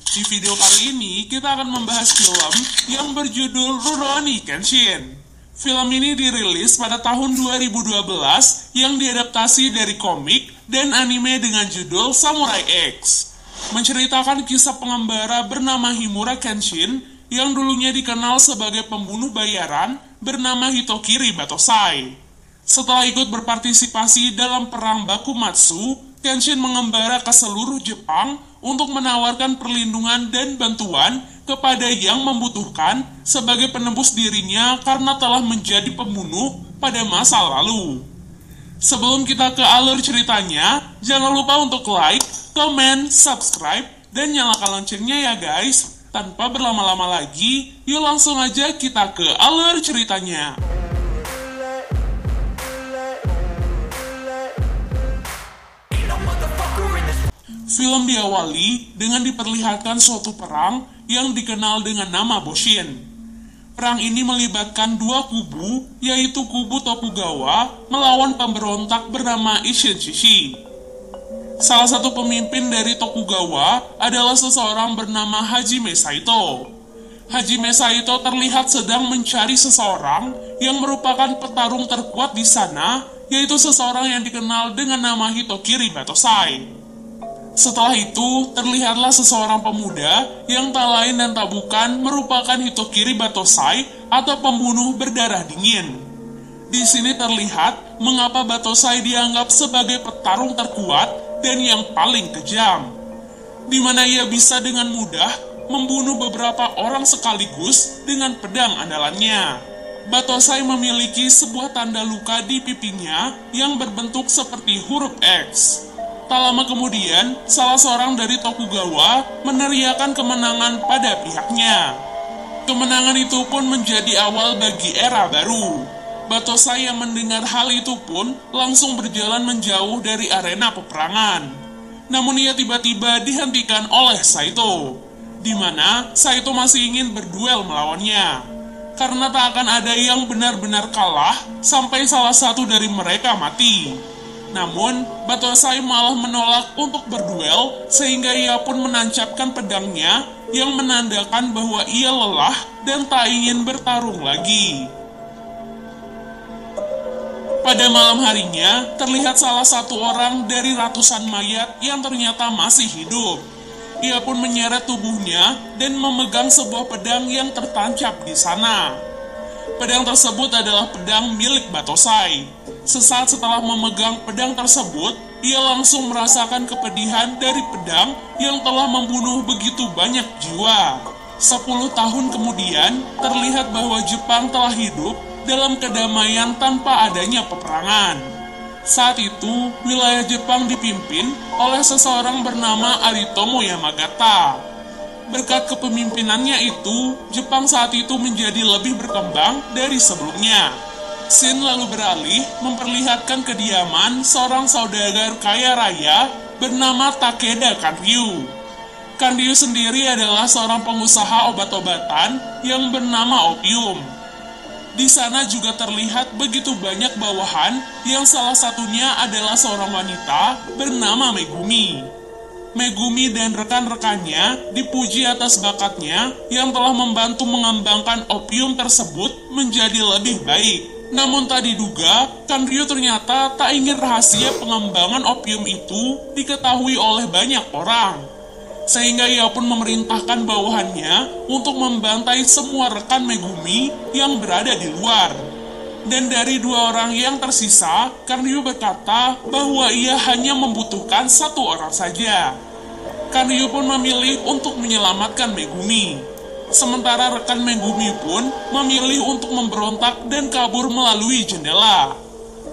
Di video kali ini kita akan membahas film yang berjudul Rurouni Kenshin. Film ini dirilis pada tahun 2012 yang diadaptasi dari komik dan anime dengan judul Samurai X. Menceritakan kisah pengembara bernama Himura Kenshin yang dulunya dikenal sebagai pembunuh bayaran bernama Hitokiri Batosai. Setelah ikut berpartisipasi dalam perang Bakumatsu, Kenshin mengembara ke seluruh Jepang untuk menawarkan perlindungan dan bantuan kepada yang membutuhkan sebagai penebus dirinya karena telah menjadi pembunuh pada masa lalu. Sebelum kita ke alur ceritanya, jangan lupa untuk like, komen, subscribe, dan nyalakan loncengnya ya guys. Tanpa berlama-lama lagi, yuk langsung aja kita ke alur ceritanya. Film diawali dengan diperlihatkan suatu perang yang dikenal dengan nama Boshin. Perang ini melibatkan dua kubu, yaitu kubu Tokugawa melawan pemberontak bernama Isshin Shishi. Salah satu pemimpin dari Tokugawa adalah seseorang bernama Hajime Saito. Hajime Saito terlihat sedang mencari seseorang yang merupakan petarung terkuat di sana, yaitu seseorang yang dikenal dengan nama Hitokiri Batosai. Setelah itu, terlihatlah seseorang pemuda yang tak lain dan tak bukan merupakan Hitokiri Batosai atau pembunuh berdarah dingin. Di sini terlihat mengapa Batosai dianggap sebagai petarung terkuat dan yang paling kejam, di mana ia bisa dengan mudah membunuh beberapa orang sekaligus dengan pedang andalannya. Batosai memiliki sebuah tanda luka di pipinya yang berbentuk seperti huruf X. Tak lama kemudian, salah seorang dari Tokugawa meneriakan kemenangan pada pihaknya. Kemenangan itu pun menjadi awal bagi era baru. Batosai yang mendengar hal itu pun langsung berjalan menjauh dari arena peperangan. Namun ia tiba-tiba dihentikan oleh Saito, di mana Saito masih ingin berduel melawannya. Karena tak akan ada yang benar-benar kalah sampai salah satu dari mereka mati. Namun, Batosai malah menolak untuk berduel sehingga ia pun menancapkan pedangnya yang menandakan bahwa ia lelah dan tak ingin bertarung lagi. Pada malam harinya, terlihat salah satu orang dari ratusan mayat yang ternyata masih hidup. Ia pun menyeret tubuhnya dan memegang sebuah pedang yang tertancap di sana. Pedang tersebut adalah pedang milik Batosai. Sesaat setelah memegang pedang tersebut, ia langsung merasakan kepedihan dari pedang yang telah membunuh begitu banyak jiwa. 10 tahun kemudian, terlihat bahwa Jepang telah hidup dalam kedamaian tanpa adanya peperangan. Saat itu, wilayah Jepang dipimpin oleh seseorang bernama Aritomo Yamagata. Berkat kepemimpinannya itu, Jepang saat itu menjadi lebih berkembang dari sebelumnya. Scene lalu beralih memperlihatkan kediaman seorang saudagar kaya raya bernama Takeda Kanryu. Kanryu sendiri adalah seorang pengusaha obat-obatan yang bernama opium. Di sana juga terlihat begitu banyak bawahan yang salah satunya adalah seorang wanita bernama Megumi. Megumi dan rekan-rekannya dipuji atas bakatnya yang telah membantu mengembangkan opium tersebut menjadi lebih baik. Namun tak diduga, Kanryu ternyata tak ingin rahasia pengembangan opium itu diketahui oleh banyak orang. Sehingga ia pun memerintahkan bawahannya untuk membantai semua rekan Megumi yang berada di luar. Dan dari 2 orang yang tersisa, Kanryu berkata bahwa ia hanya membutuhkan 1 orang saja. Kanryu pun memilih untuk menyelamatkan Megumi. Sementara rekan Megumi pun memilih untuk memberontak dan kabur melalui jendela.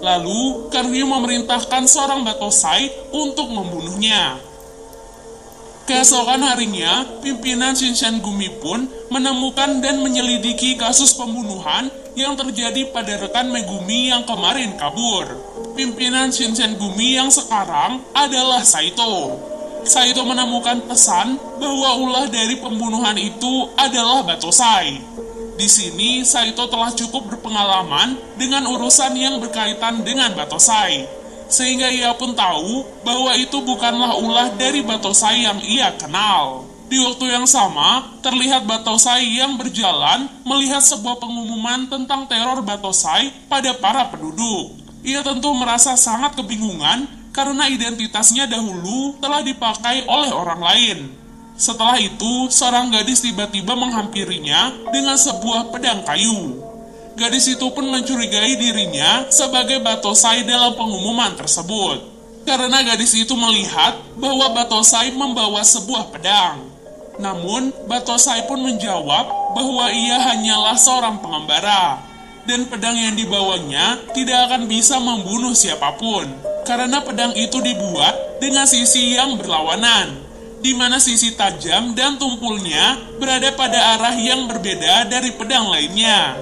Lalu, Kanryu memerintahkan seorang Batosai untuk membunuhnya. Keesokan harinya, pimpinan Shinsengumi pun menemukan dan menyelidiki kasus pembunuhan yang terjadi pada rekan Megumi yang kemarin kabur. Pimpinan Shinsengumi yang sekarang adalah Saito. Saito menemukan pesan bahwa ulah dari pembunuhan itu adalah Batosai. Di sini, Saito telah cukup berpengalaman dengan urusan yang berkaitan dengan Batosai. sehingga ia pun tahu bahwa itu bukanlah ulah dari Batosai yang ia kenal. Di waktu yang sama, terlihat Batosai yang berjalan melihat sebuah pengumuman tentang teror Batosai pada para penduduk. Ia tentu merasa sangat kebingungan karena identitasnya dahulu telah dipakai oleh orang lain. Setelah itu, seorang gadis tiba-tiba menghampirinya dengan sebuah pedang kayu. Gadis itu pun mencurigai dirinya sebagai Batosai dalam pengumuman tersebut. Karena gadis itu melihat bahwa Batosai membawa sebuah pedang. Namun, Batosai pun menjawab bahwa ia hanyalah seorang pengembara, dan pedang yang dibawanya tidak akan bisa membunuh siapapun, karena pedang itu dibuat dengan sisi yang berlawanan, di mana sisi tajam dan tumpulnya berada pada arah yang berbeda dari pedang lainnya.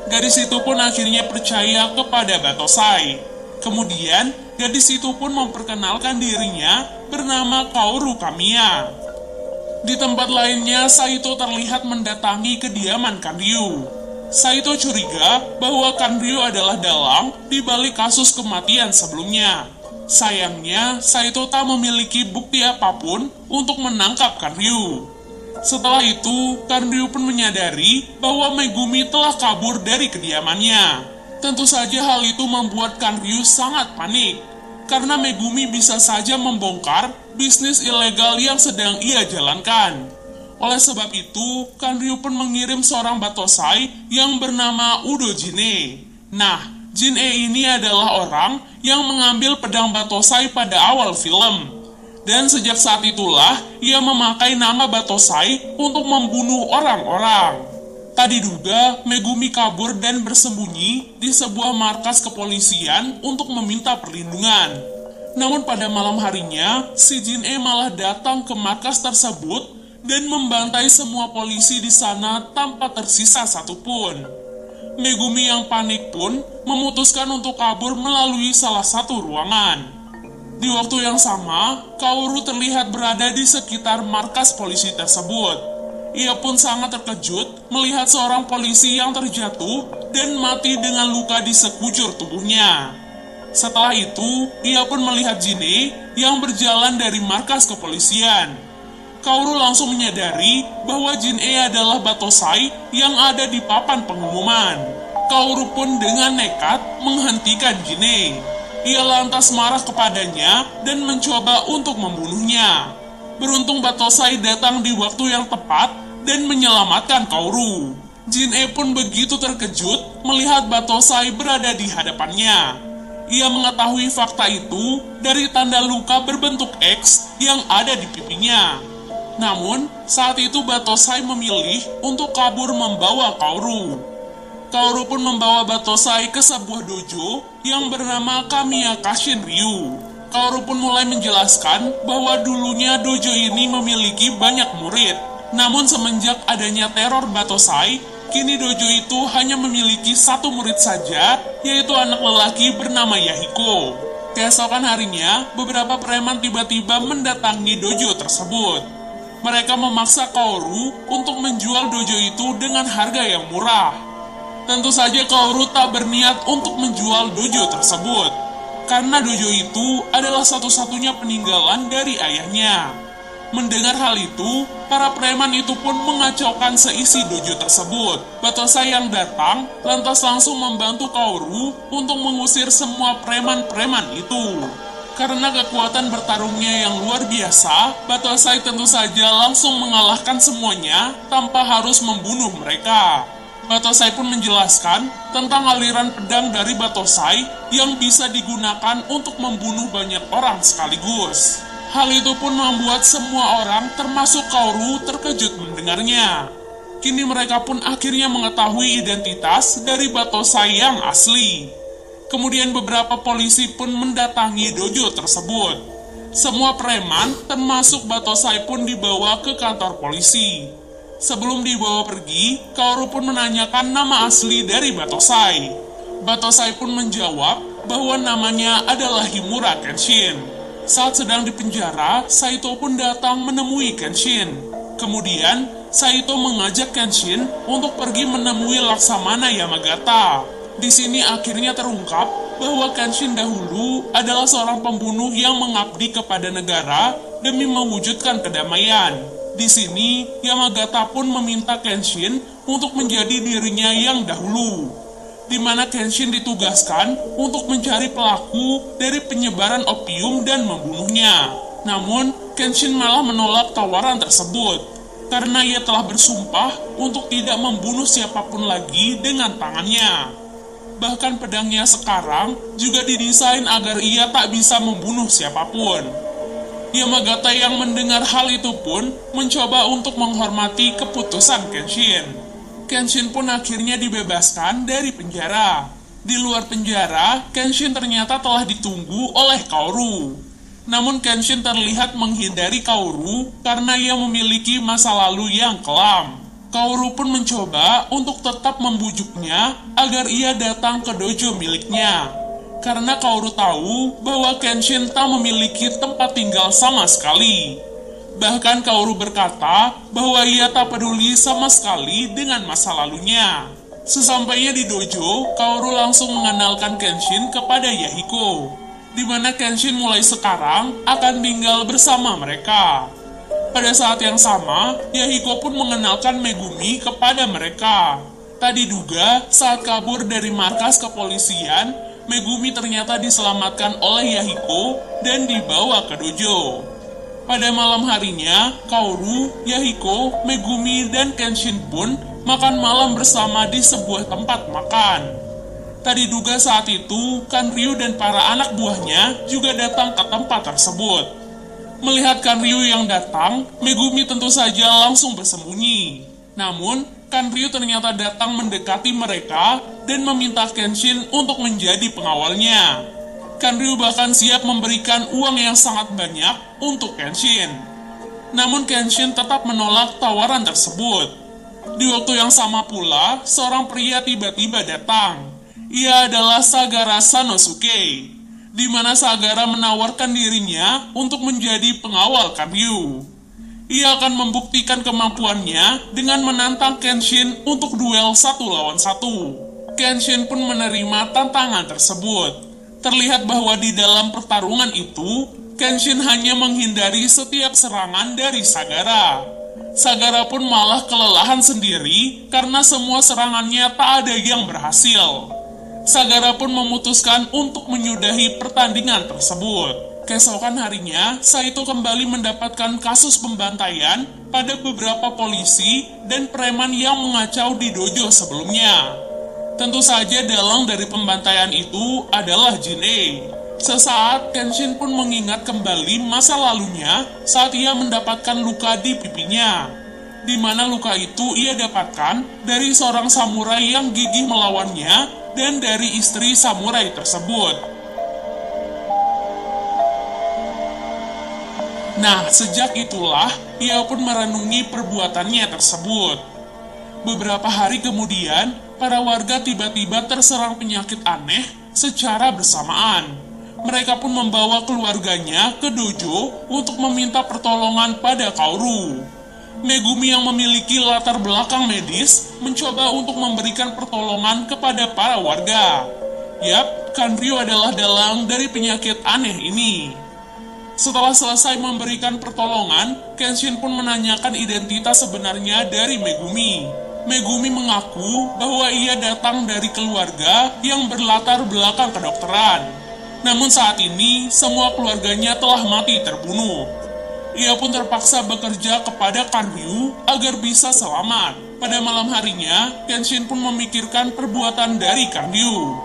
Gadis itu pun akhirnya percaya kepada Batosai. Kemudian, gadis itu pun memperkenalkan dirinya bernama Kaoru Kamiya. Di tempat lainnya, Saito terlihat mendatangi kediaman Kanryu. Saito curiga bahwa Kanryu adalah dalang di balik kasus kematian sebelumnya. Sayangnya, Saito tak memiliki bukti apapun untuk menangkap Kanryu. Setelah itu, Kanryu pun menyadari bahwa Megumi telah kabur dari kediamannya. Tentu saja hal itu membuat Kanryu sangat panik, karena Megumi bisa saja membongkar bisnis ilegal yang sedang ia jalankan. Oleh sebab itu, Kanryu pun mengirim seorang Batosai yang bernama Udo Jin-e. Nah, Jin-e ini adalah orang yang mengambil pedang Batosai pada awal film. Dan sejak saat itulah, ia memakai nama Batosai untuk membunuh orang-orang. Tak diduga, Megumi kabur dan bersembunyi di sebuah markas kepolisian untuk meminta perlindungan. Namun pada malam harinya, si Jin-e malah datang ke markas tersebut dan membantai semua polisi di sana tanpa tersisa satupun. Megumi yang panik pun memutuskan untuk kabur melalui salah satu ruangan. Di waktu yang sama, Kaoru terlihat berada di sekitar markas polisi tersebut. Ia pun sangat terkejut melihat seorang polisi yang terjatuh dan mati dengan luka di sekujur tubuhnya. Setelah itu, ia pun melihat Jin-e yang berjalan dari markas kepolisian. Kaoru langsung menyadari bahwa Jin-e adalah Batosai yang ada di papan pengumuman. Kaoru pun dengan nekat menghentikan Jin-e. Ia lantas marah kepadanya dan mencoba untuk membunuhnya. Beruntung Batosai datang di waktu yang tepat dan menyelamatkan Kaoru. Jin-e pun begitu terkejut melihat Batosai berada di hadapannya. Ia mengetahui fakta itu dari tanda luka berbentuk X yang ada di pipinya. Namun, saat itu Batosai memilih untuk kabur membawa Kaoru. Kaoru pun membawa Batosai ke sebuah dojo yang bernama Kamiya Kashin Ryu. Kaoru pun mulai menjelaskan bahwa dulunya dojo ini memiliki banyak murid. Namun semenjak adanya teror Batosai, kini dojo itu hanya memiliki satu murid saja, yaitu anak lelaki bernama Yahiko. Keesokan harinya, beberapa preman tiba-tiba mendatangi dojo tersebut. Mereka memaksa Kaoru untuk menjual dojo itu dengan harga yang murah. Tentu saja Kaoru tak berniat untuk menjual dojo tersebut, karena dojo itu adalah satu-satunya peninggalan dari ayahnya. Mendengar hal itu, para preman itu pun mengacaukan seisi dojo tersebut. Batosai yang datang lantas langsung membantu Kaoru untuk mengusir semua preman-preman itu. Karena kekuatan bertarungnya yang luar biasa, Batosai tentu saja langsung mengalahkan semuanya tanpa harus membunuh mereka. Batosai pun menjelaskan tentang aliran pedang dari Batosai yang bisa digunakan untuk membunuh banyak orang sekaligus. Hal itu pun membuat semua orang termasuk Kaoru terkejut mendengarnya. Kini mereka pun akhirnya mengetahui identitas dari Batosai yang asli. Kemudian beberapa polisi pun mendatangi dojo tersebut. Semua preman termasuk Batosai pun dibawa ke kantor polisi. Sebelum dibawa pergi, Kaoru pun menanyakan nama asli dari Batosai. Batosai pun menjawab bahwa namanya adalah Himura Kenshin. Saat sedang di penjara, Saito pun datang menemui Kenshin. Kemudian, Saito mengajak Kenshin untuk pergi menemui Laksamana Yamagata. Di sini akhirnya terungkap bahwa Kenshin dahulu adalah seorang pembunuh yang mengabdi kepada negara demi mewujudkan kedamaian. Di sini, Yamagata pun meminta Kenshin untuk menjadi dirinya yang dahulu, di mana Kenshin ditugaskan untuk mencari pelaku dari penyebaran opium dan membunuhnya. Namun, Kenshin malah menolak tawaran tersebut, karena ia telah bersumpah untuk tidak membunuh siapapun lagi dengan tangannya. Bahkan pedangnya sekarang juga didesain agar ia tak bisa membunuh siapapun. Yamagata yang mendengar hal itu pun mencoba untuk menghormati keputusan Kenshin. Kenshin pun akhirnya dibebaskan dari penjara. Di luar penjara, Kenshin ternyata telah ditunggu oleh Kaoru. Namun Kenshin terlihat menghindari Kaoru karena ia memiliki masa lalu yang kelam. Kaoru pun mencoba untuk tetap membujuknya agar ia datang ke dojo miliknya. Karena Kaoru tahu bahwa Kenshin tak memiliki tempat tinggal sama sekali. Bahkan Kaoru berkata bahwa ia tak peduli sama sekali dengan masa lalunya. Sesampainya di dojo, Kaoru langsung mengenalkan Kenshin kepada Yahiko, di mana Kenshin mulai sekarang akan tinggal bersama mereka. Pada saat yang sama, Yahiko pun mengenalkan Megumi kepada mereka. Tak diduga, saat kabur dari markas kepolisian, Megumi ternyata diselamatkan oleh Yahiko dan dibawa ke dojo. Pada malam harinya, Kaoru, Yahiko, Megumi, dan Kenshin pun makan malam bersama di sebuah tempat makan. Tak diduga saat itu, Kanryu dan para anak buahnya juga datang ke tempat tersebut. Melihat Kanryu yang datang, Megumi tentu saja langsung bersembunyi. Namun, Kanryu ternyata datang mendekati mereka dan meminta Kenshin untuk menjadi pengawalnya. Kanryu bahkan siap memberikan uang yang sangat banyak untuk Kenshin. Namun Kenshin tetap menolak tawaran tersebut. Di waktu yang sama pula, seorang pria tiba-tiba datang. Ia adalah Sagara Sanosuke, di mana Sagara menawarkan dirinya untuk menjadi pengawal Kanryu. Ia akan membuktikan kemampuannya dengan menantang Kenshin untuk duel 1 lawan 1. Kenshin pun menerima tantangan tersebut. Terlihat bahwa di dalam pertarungan itu, Kenshin hanya menghindari setiap serangan dari Sagara. Sagara pun malah kelelahan sendiri karena semua serangannya tak ada yang berhasil. Sagara pun memutuskan untuk menyudahi pertandingan tersebut. Keesokan harinya, Saito kembali mendapatkan kasus pembantaian pada beberapa polisi dan preman yang mengacau di dojo sebelumnya. Tentu saja dalang dari pembantaian itu adalah Jin'ei. Sesaat, Kenshin pun mengingat kembali masa lalunya saat ia mendapatkan luka di pipinya, di mana luka itu ia dapatkan dari seorang samurai yang gigih melawannya dan dari istri samurai tersebut. Nah, sejak itulah ia pun merenungi perbuatannya tersebut. Beberapa hari kemudian, para warga tiba-tiba terserang penyakit aneh secara bersamaan. Mereka pun membawa keluarganya ke dojo untuk meminta pertolongan pada Kaoru. Megumi yang memiliki latar belakang medis mencoba untuk memberikan pertolongan kepada para warga. Yap, Kanryu adalah dalang dari penyakit aneh ini. Setelah selesai memberikan pertolongan, Kenshin pun menanyakan identitas sebenarnya dari Megumi. Megumi mengaku bahwa ia datang dari keluarga yang berlatar belakang kedokteran. Namun saat ini, semua keluarganya telah mati terbunuh. Ia pun terpaksa bekerja kepada Kanryu agar bisa selamat. Pada malam harinya, Kenshin pun memikirkan perbuatan dari Kanryu.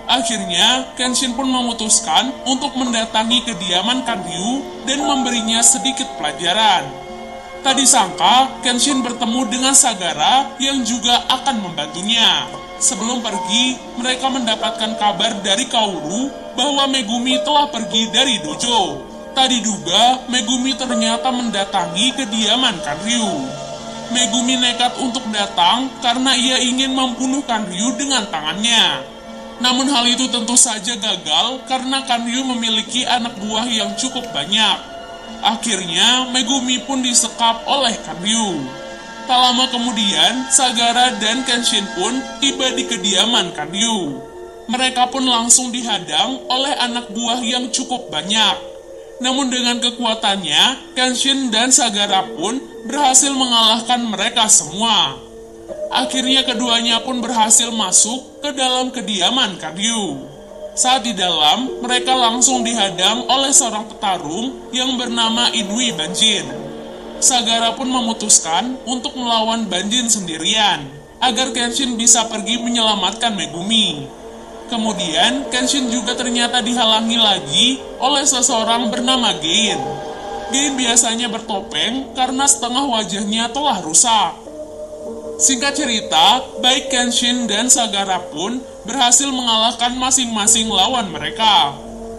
Akhirnya, Kenshin pun memutuskan untuk mendatangi kediaman Kanryu dan memberinya sedikit pelajaran. Tak disangka, Kenshin bertemu dengan Sagara yang juga akan membantunya. Sebelum pergi, mereka mendapatkan kabar dari Kaoru bahwa Megumi telah pergi dari dojo. Tak diduga, Megumi ternyata mendatangi kediaman Kanryu. Megumi nekat untuk datang karena ia ingin membunuh Kanryu dengan tangannya. Namun hal itu tentu saja gagal karena Kanryu memiliki anak buah yang cukup banyak. Akhirnya, Megumi pun disekap oleh Kanryu. Tak lama kemudian, Sagara dan Kenshin pun tiba di kediaman Kanryu. Mereka pun langsung dihadang oleh anak buah yang cukup banyak. Namun dengan kekuatannya, Kenshin dan Sagara pun berhasil mengalahkan mereka semua. Akhirnya keduanya pun berhasil masuk ke dalam kediaman Karyu. Saat di dalam, mereka langsung dihadang oleh seorang petarung yang bernama Inui Banjin. Sagara pun memutuskan untuk melawan Banjin sendirian, agar Kenshin bisa pergi menyelamatkan Megumi. Kemudian, Kenshin juga ternyata dihalangi lagi oleh seseorang bernama Gein. Gein biasanya bertopeng karena setengah wajahnya telah rusak. Singkat cerita, baik Kenshin dan Sagara pun berhasil mengalahkan masing-masing lawan mereka.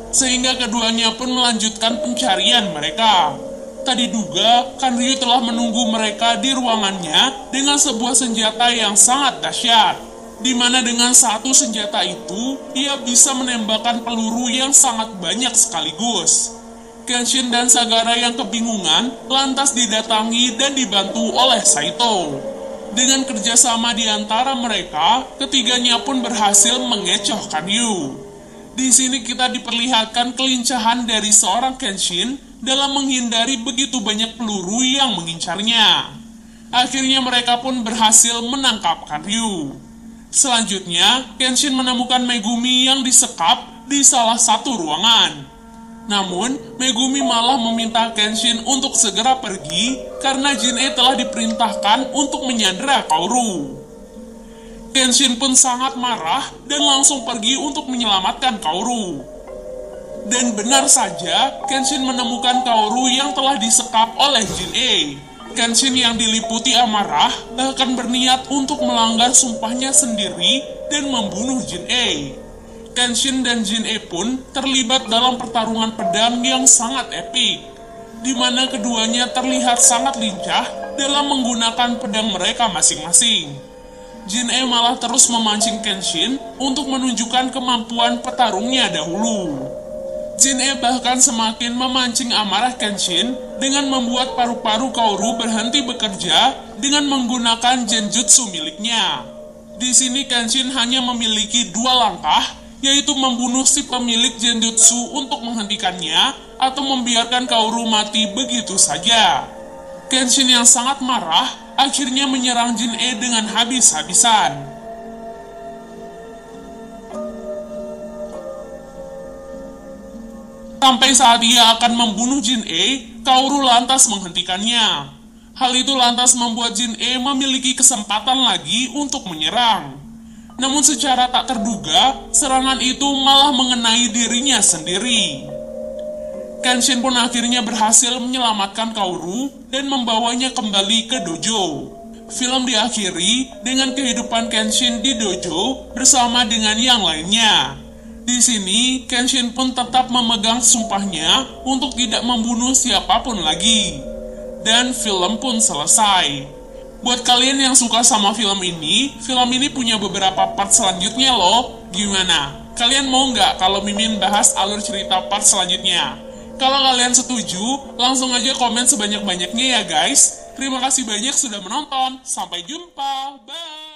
Sehingga keduanya pun melanjutkan pencarian mereka. Tak diduga, Kanryu telah menunggu mereka di ruangannya dengan sebuah senjata yang sangat dahsyat. Di mana dengan satu senjata itu, ia bisa menembakkan peluru yang sangat banyak sekaligus. Kenshin dan Sagara yang kebingungan lantas didatangi dan dibantu oleh Saito. Dengan kerjasama di antara mereka, ketiganya pun berhasil mengecoh Kanryu. Di sini kita diperlihatkan kelincahan dari seorang Kenshin dalam menghindari begitu banyak peluru yang mengincarnya. Akhirnya mereka pun berhasil menangkap Kanryu. Selanjutnya, Kenshin menemukan Megumi yang disekap di salah satu ruangan. Namun, Megumi malah meminta Kenshin untuk segera pergi karena Jin-e telah diperintahkan untuk menyandera Kaoru. Kenshin pun sangat marah dan langsung pergi untuk menyelamatkan Kaoru. Dan benar saja, Kenshin menemukan Kaoru yang telah disekap oleh Jin-e. Kenshin yang diliputi amarah bahkan berniat untuk melanggar sumpahnya sendiri dan membunuh Jin-e. Kenshin dan Jin-e pun terlibat dalam pertarungan pedang yang sangat epik, di mana keduanya terlihat sangat lincah dalam menggunakan pedang mereka masing-masing. Jin-e malah terus memancing Kenshin untuk menunjukkan kemampuan petarungnya dahulu. Jin-e bahkan semakin memancing amarah Kenshin dengan membuat paru-paru Kaoru berhenti bekerja dengan menggunakan genjutsu miliknya. Di sini Kenshin hanya memiliki dua langkah, yaitu membunuh si pemilik genjutsu untuk menghentikannya atau membiarkan Kaoru mati begitu saja. Kenshin yang sangat marah akhirnya menyerang Jin-e dengan habis-habisan. Sampai saat ia akan membunuh Jin-e, Kaoru lantas menghentikannya. Hal itu lantas membuat Jin-e memiliki kesempatan lagi untuk menyerang. Namun secara tak terduga, serangan itu malah mengenai dirinya sendiri. Kenshin pun akhirnya berhasil menyelamatkan Kaoru dan membawanya kembali ke dojo. Film diakhiri dengan kehidupan Kenshin di dojo bersama dengan yang lainnya. Di sini, Kenshin pun tetap memegang sumpahnya untuk tidak membunuh siapapun lagi. Dan film pun selesai. Buat kalian yang suka sama film ini punya beberapa part selanjutnya loh. Gimana? Kalian mau nggak kalau Mimin bahas alur cerita part selanjutnya? Kalau kalian setuju, langsung aja komen sebanyak-banyaknya ya guys. Terima kasih banyak sudah menonton. Sampai jumpa. Bye!